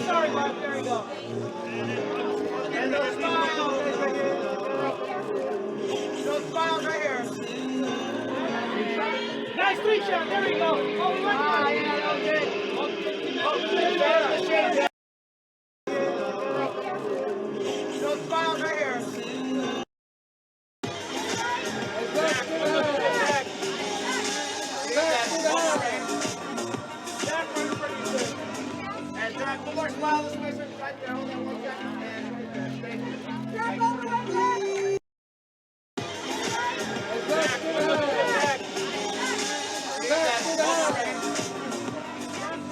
Sorry, Bob. There you go. And those smiles right here. Those smiles right here. Nice three shot. There you go. Oh, yeah, okay. Those smiles right here. And Jack, one more smile. Let's make sure right there. Hold on one second. And thank you. Jack, over right there.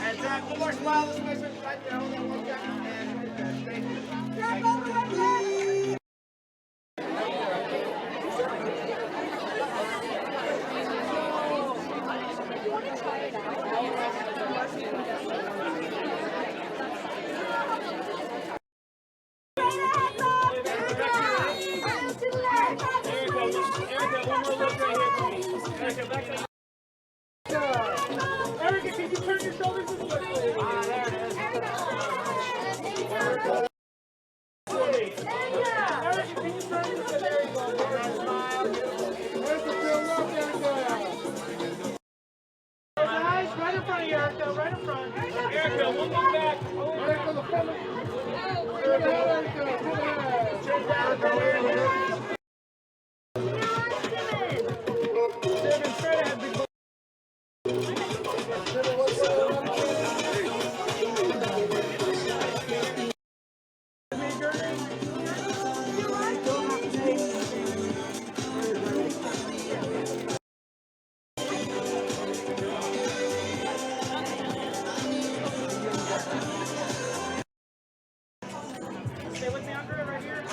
And Jack, one more smile. Let's make sure right there. Hold on one second. And thank you. Jack, over right there. Erica, can you turn your shoulders this way? There it is. Erica, can you turn this way? There you go. Smile. Where's the real love, Erica? Guys, right in front of you, Erica. Right in front. Erica, we'll go back. Erica, the front. Erica. Turn down the Erica. Stay with me under it right here.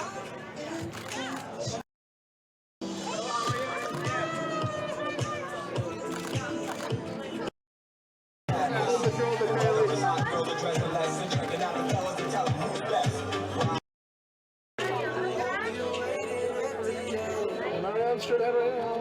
Straight ahead right now.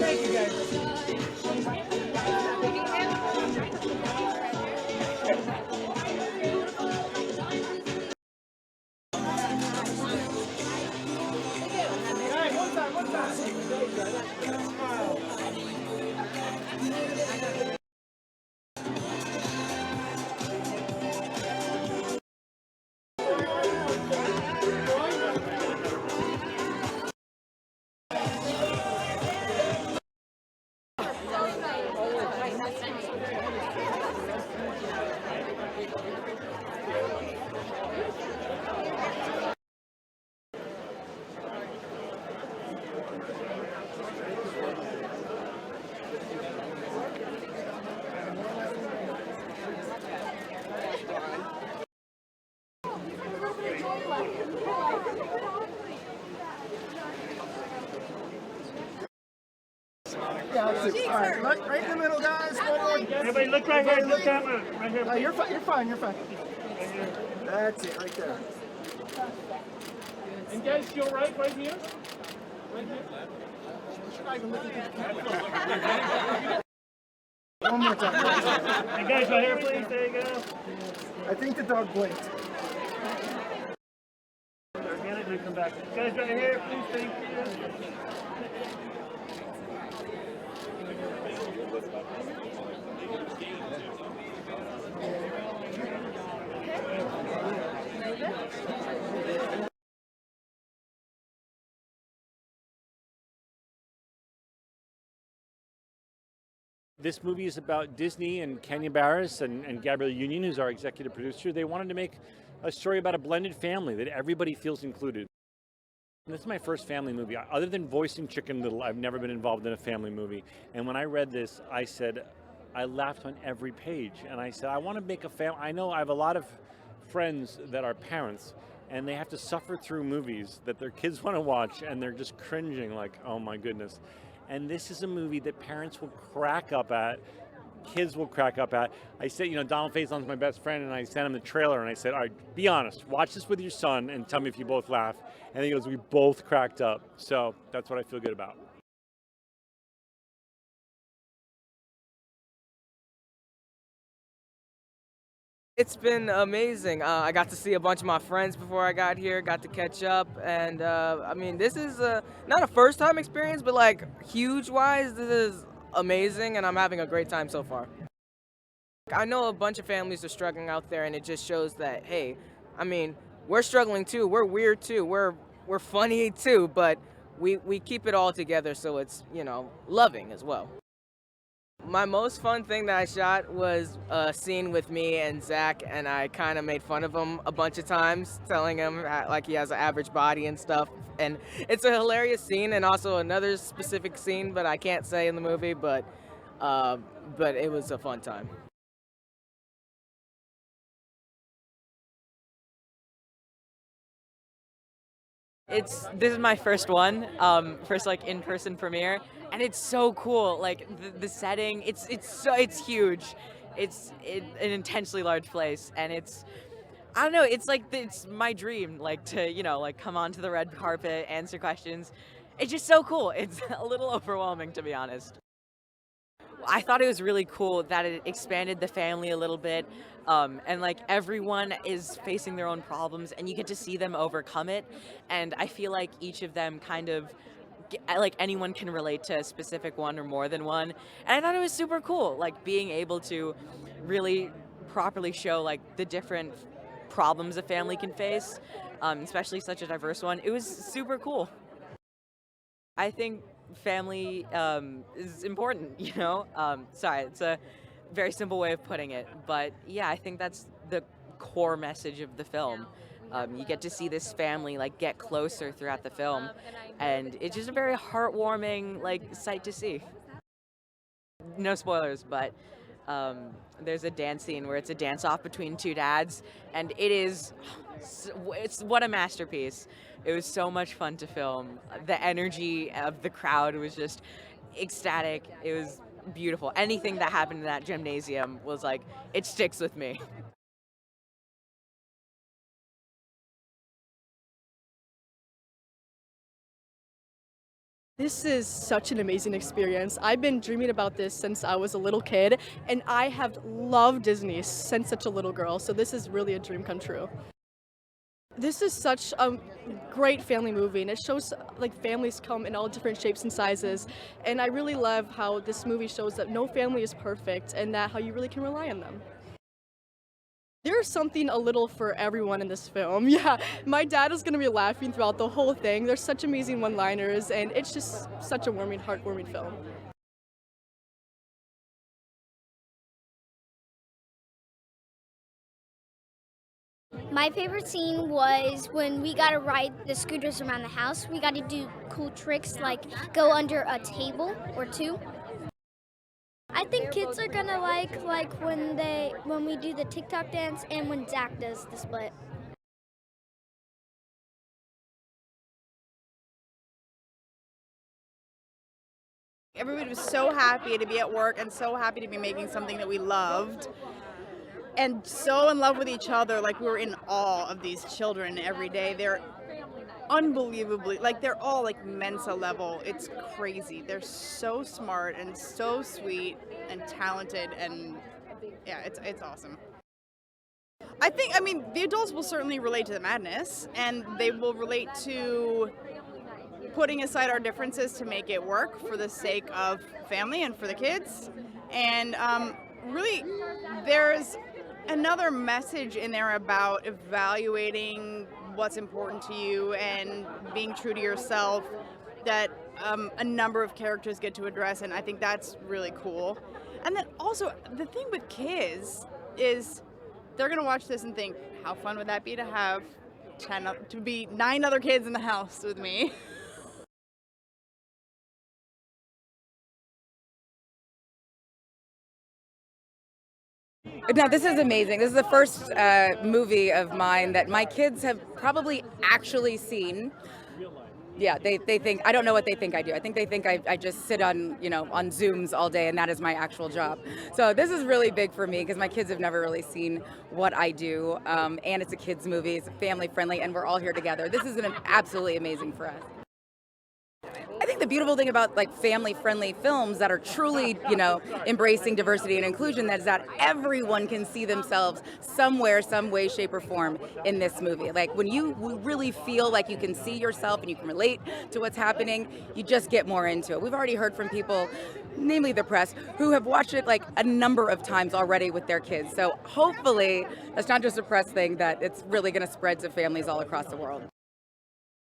Thank you, guys. All right, look right in the middle, guys. Everybody look right here at the camera. Right here. You're fine. You're fine. You're fine. That's it, right there. And guys, go right here. Right here. One more time. And guys, right here, please. There you go. I think the dog blinked. Get it and come back. Guys, right here, please. Thank you. This movie is about Disney and Kenya Barris and Gabrielle Union, who's our executive producer. They wanted to make a story about a blended family that everybody feels included. And this is my first family movie. Other than voicing Chicken Little, I've never been involved in a family movie. And when I read this, I said, I laughed on every page. And I said, I want to make a family. I know I have a lot of friends that are parents, and they have to suffer through movies that their kids want to watch, and they're just cringing like, oh my goodness. And this is a movie that parents will crack up at, kids will crack up at. I said, Donald Faison's my best friend, and I sent him the trailer, and I said, all right, be honest, watch this with your son and tell me if you both laugh. And he goes, we both cracked up. So that's what I feel good about. It's been amazing. I got to see a bunch of my friends before I got here, got to catch up, and I mean, this is not a first-time experience, but like huge-wise, this is amazing, and I'm having a great time so far. I know a bunch of families are struggling out there, and it just shows that, hey, I mean, we're struggling too, we're weird too, we're funny too, but we keep it all together, so it's, loving as well. My most fun thing that I shot was a scene with me and Zach, and I kind of made fun of him a bunch of times, telling him like he has an average body and stuff. And it's a hilarious scene, and also another specific scene, but I can't say in the movie, but it was a fun time. This is my first one, first like in-person premiere, and it's so cool. Like the setting, it's huge. It's an intensely large place, and I don't know. It's like it's my dream, like to like come onto the red carpet, answer questions. It's just so cool. It's a little overwhelming, to be honest. I thought it was really cool that it expanded the family a little bit, and like everyone is facing their own problems, and you get to see them overcome it. And I feel like each of them kind of, like anyone can relate to a specific one or more than one. And I thought it was super cool, like being able to really properly show like the different problems a family can face, especially such a diverse one. It was super cool. I think family is important, sorry, it's a very simple way of putting it, but yeah, I think that's the core message of the film. You get to see this family like get closer throughout the film, and it's just a very heartwarming like sight to see. No spoilers, but there's a dance scene where it's a dance off between two dads, and it's what a masterpiece. It was so much fun to film. The energy of the crowd was just ecstatic. It was beautiful. Anything that happened in that gymnasium was like, it sticks with me. This is such an amazing experience. I've been dreaming about this since I was a little kid, and I have loved Disney since such a little girl, so this is really a dream come true. This is such a great family movie, and it shows like families come in all different shapes and sizes, and I really love how this movie shows that no family is perfect and that how you really can rely on them. There's something a little for everyone in this film. Yeah, my dad is going to be laughing throughout the whole thing. There's such amazing one-liners, and it's just such a warming, heartwarming film. My favorite scene was when we got to ride the scooters around the house. We got to do cool tricks like go under a table or two. I think kids are gonna like when we do the TikTok dance and when Zach does the split. Everybody was so happy to be at work and so happy to be making something that we loved. And so in love with each other, like we were in awe of these children every day. They're unbelievably, like they're all like Mensa level. It's crazy. They're so smart and so sweet and talented, and yeah, it's awesome. I mean, the adults will certainly relate to the madness, and they will relate to putting aside our differences to make it work for the sake of family and for the kids. And really, there's another message in there about evaluating what's important to you and being true to yourself that a number of characters get to address, and I think that's really cool. And then also, the thing with kids is they're going to watch this and think, how fun would that be to have 9 other kids in the house with me? Now, this is amazing. This is the first movie of mine that my kids have probably actually seen. Yeah, they think, I don't know what they think I do. I think they think I just sit on, on Zooms all day, and that is my actual job. So this is really big for me because my kids have never really seen what I do. And it's a kids movie, it's family friendly, and we're all here together. This is absolutely amazing for us. I think the beautiful thing about like family-friendly films that are truly, embracing diversity and inclusion is that everyone can see themselves somewhere, some way, shape, or form in this movie. Like when you really feel like you can see yourself and you can relate to what's happening, you just get more into it. We've already heard from people, namely the press, who have watched it like a number of times already with their kids. So hopefully that's not just a press thing, that it's really going to spread to families all across the world.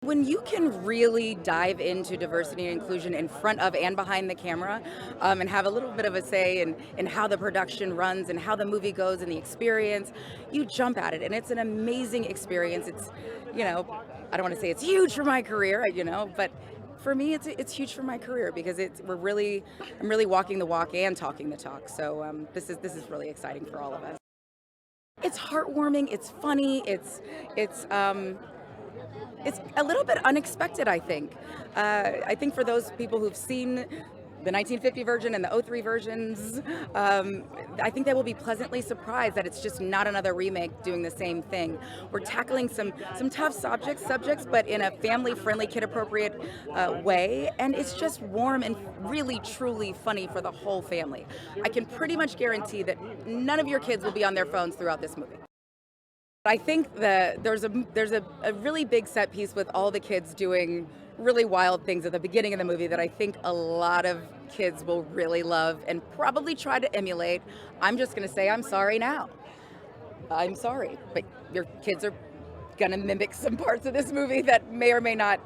When you can really dive into diversity and inclusion in front of and behind the camera, and have a little bit of a say in how the production runs and how the movie goes and the experience, you jump at it, and it's an amazing experience. It's, I don't want to say it's huge for my career, but for me, it's huge for my career because I'm really walking the walk and talking the talk. So this is really exciting for all of us. It's heartwarming. It's funny. It's a little bit unexpected, I think. I think for those people who've seen the 1950 version and the 03 versions, I think they will be pleasantly surprised that it's just not another remake doing the same thing. We're tackling some tough subjects, but in a family-friendly, kid-appropriate way, and it's just warm and really, truly funny for the whole family. I can pretty much guarantee that none of your kids will be on their phones throughout this movie. I think that there's a really big set piece with all the kids doing really wild things at the beginning of the movie that I think a lot of kids will really love and probably try to emulate. I'm just going to say I'm sorry now. I'm sorry, but your kids are going to mimic some parts of this movie that may or may not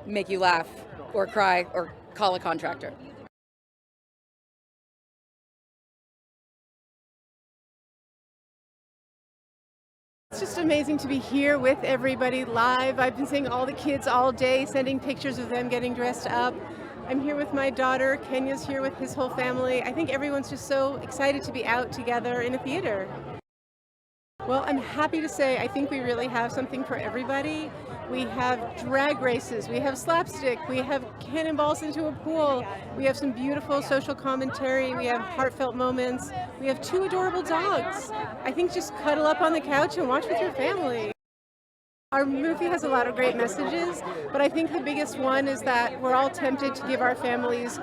make you laugh or cry or call a contractor. It's just amazing to be here with everybody live. I've been seeing all the kids all day, sending pictures of them getting dressed up. I'm here with my daughter. Kenya's here with his whole family. I think everyone's just so excited to be out together in a theater. Well, I'm happy to say I think we really have something for everybody. We have drag races, we have slapstick, we have cannonballs into a pool, we have some beautiful social commentary, we have heartfelt moments, we have 2 adorable dogs. I think just cuddle up on the couch and watch with your family. Our movie has a lot of great messages, but I think the biggest one is that we're all tempted to give our families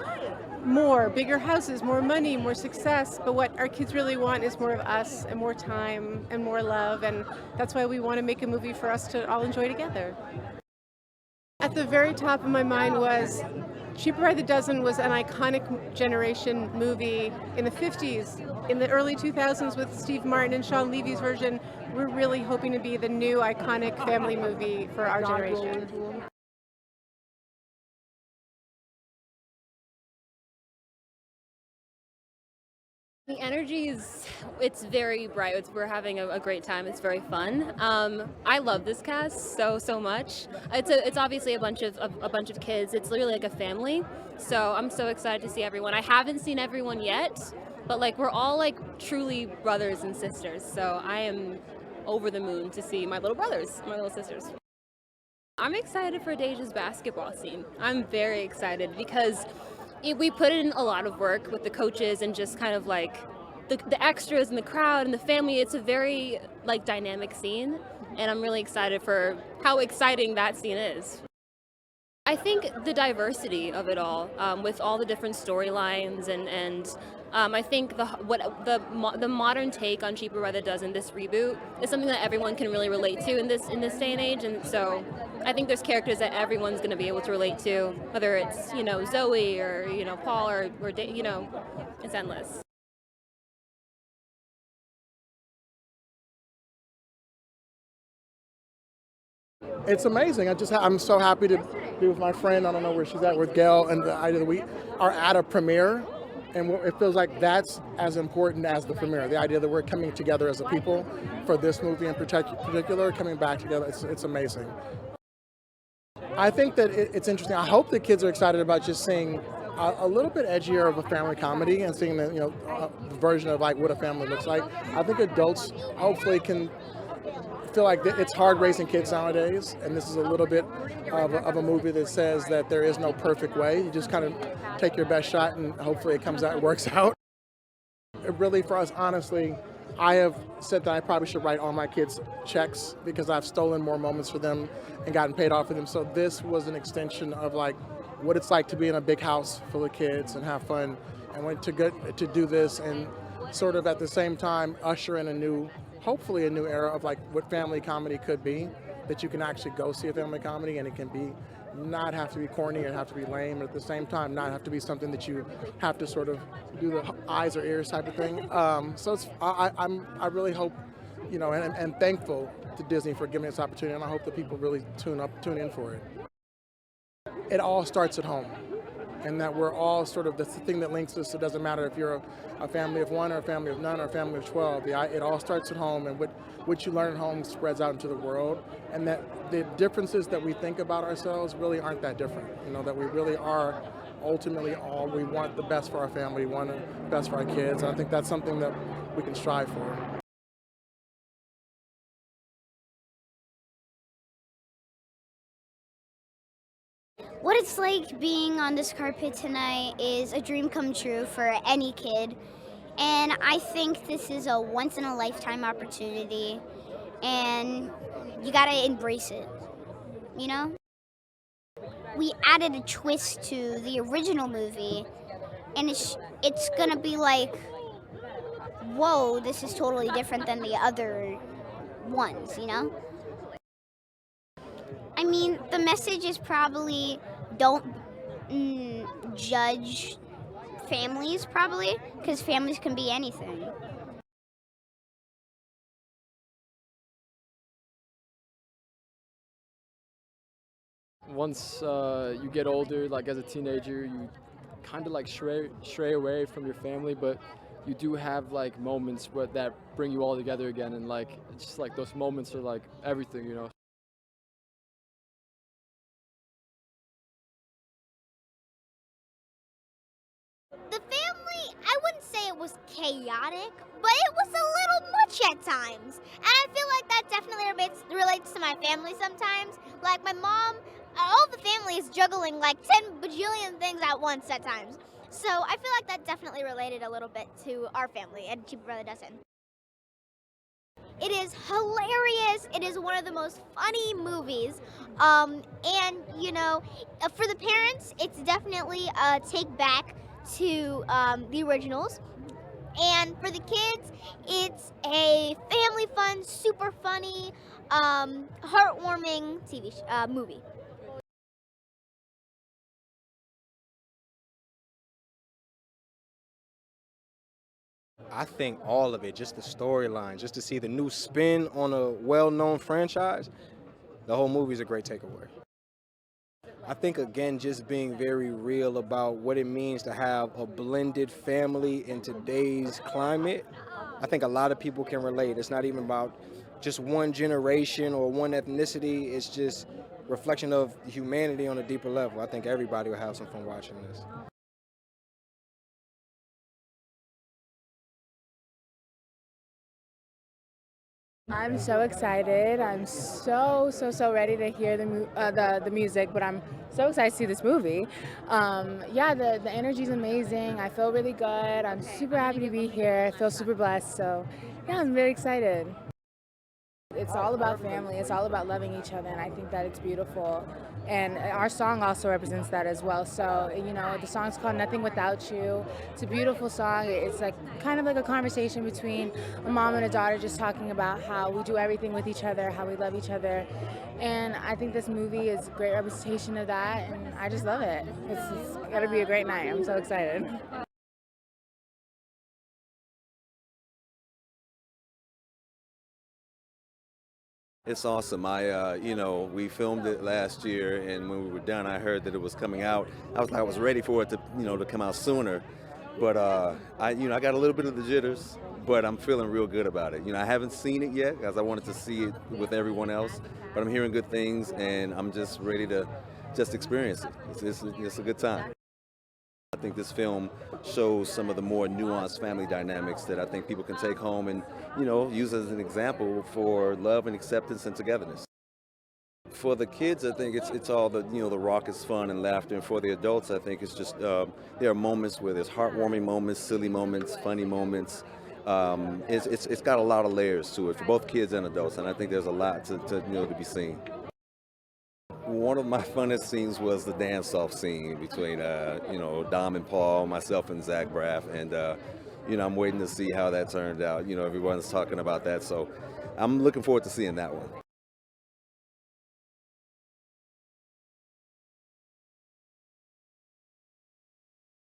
more, bigger houses, more money, more success, but what our kids really want is more of us and more time and more love, and that's why we want to make a movie for us to all enjoy together. At the very top of my mind was Cheaper by the Dozen was an iconic generation movie in the 50s. In the early 2000s with Steve Martin and Sean Levy's version, we're really hoping to be the new iconic family movie for our generation. The energy it's very bright. We're having a great time. It's very fun. I love this cast so much. It's obviously a bunch of kids. It's literally like a family. So I'm so excited to see everyone. I haven't seen everyone yet, but like we're all like truly brothers and sisters. So I am over the moon to see my little brothers, my little sisters. I'm excited for Deja's basketball scene. I'm very excited because we put in a lot of work with the coaches and just kind of like the extras and the crowd and the family. It's a very like dynamic scene, and I'm really excited for how exciting that scene is. I think the diversity of it all, with all the different storylines, and I think the modern take on Cheaper by the Dozen, this reboot, is something that everyone can really relate to in this day and age. And so I think there's characters that everyone's going to be able to relate to, whether it's Zoe or Paul or it's endless. It's amazing. I'm so happy to be with my friend. I don't know where she's at, with Gail, and the idea that we are at a premiere, and it feels like that's as important as the premiere. The idea that we're coming together as a people for this movie in particular, coming back together. It's amazing. I think that it's interesting. I hope the kids are excited about just seeing a little bit edgier of a family comedy and seeing the version of like what a family looks like. I think adults hopefully can feel like it's hard raising kids nowadays, and this is a little bit of a movie that says that there is no perfect way. You just kind of take your best shot, and hopefully it comes out and works out. It really, for us, honestly, I have said that I probably should write all my kids checks because I've stolen more moments for them and gotten paid off for them. So this was an extension of like what it's like to be in a big house full of kids and have fun, and went to do this and sort of at the same time usher in hopefully a new era of like what family comedy could be, that you can actually go see a family comedy and it can be not have to be corny and have to be lame, but at the same time not have to be something that you have to sort of do the eyes or ears type of thing. So I really hope, and thankful to Disney for giving me this opportunity, and I hope that people really tune in for it. It all starts at home, and that we're all sort of the thing that links us. It doesn't matter if you're a family of one or a family of none or a family of 12. It all starts at home, and what you learn at home spreads out into the world, and that the differences that we think about ourselves really aren't that different. That we really are ultimately we want the best for our family, we want the best for our kids, and I think that's something that we can strive for. What it's like being on this carpet tonight is a dream come true for any kid. And I think this is a once in a lifetime opportunity, and you gotta embrace it, We added a twist to the original movie, and it's gonna be like, whoa, this is totally different than the other ones, I mean, the message is probably don't judge families, probably, because families can be anything. Once you get older, like as a teenager, you kind of like stray away from your family, but you do have like moments that bring you all together again, and like it's just like those moments are like everything. The family, I wouldn't say it was chaotic, but it was a little much at times. And I feel like that definitely relates to my family sometimes. Like my mom, all the family is juggling like 10 bajillion things at once at times. So I feel like that definitely related a little bit to our family and Cheaper by the Dozen. It is hilarious. It is one of the most funny movies. And, for the parents, it's definitely a take back to the originals. And for the kids, it's a family fun, super funny, heartwarming movie. I think all of it, just the storyline, just to see the new spin on a well-known franchise, the whole movie is a great takeaway. I think, again, just being very real about what it means to have a blended family in today's climate. I think a lot of people can relate. It's not even about just one generation or one ethnicity. It's just reflection of humanity on a deeper level. I think everybody will have some fun watching this. I'm so excited. I'm so ready to hear the music, but I'm so excited to see this movie. Yeah, the energy's amazing. I feel really good. I'm super happy to be here. I feel super blessed. So, yeah, I'm really excited. It's all about family. It's all about loving each other, and I think that it's beautiful. And our song also represents that as well. So, you know, the song's called Nothing Without You. It's a beautiful song. It's like kind of like a conversation between a mom and a daughter just talking about how we do everything with each other, how we love each other. And I think this movie is a great representation of that, and I just love it. It's going to be a great night. I'm so excited. It's awesome. We filmed it last year, and when we were done, I heard that it was coming out. I was ready for it to, to come out sooner, but I got a little bit of the jitters, but I'm feeling real good about it. I haven't seen it yet, because I wanted to see it with everyone else, but I'm hearing good things, and I'm just ready to just experience it. It's a good time. I think this film shows some of the more nuanced family dynamics that I think people can take home and, use as an example for love and acceptance and togetherness. For the kids, I think it's all the raucous fun and laughter, and for the adults, I think it's just there are moments where there's heartwarming moments, silly moments, funny moments. It's got a lot of layers to it for both kids and adults, and I think there's a lot to be seen. One of my funnest scenes was the dance-off scene between, Dom and Paul, myself and Zach Braff, and, I'm waiting to see how that turned out. Everyone's talking about that, so I'm looking forward to seeing that one.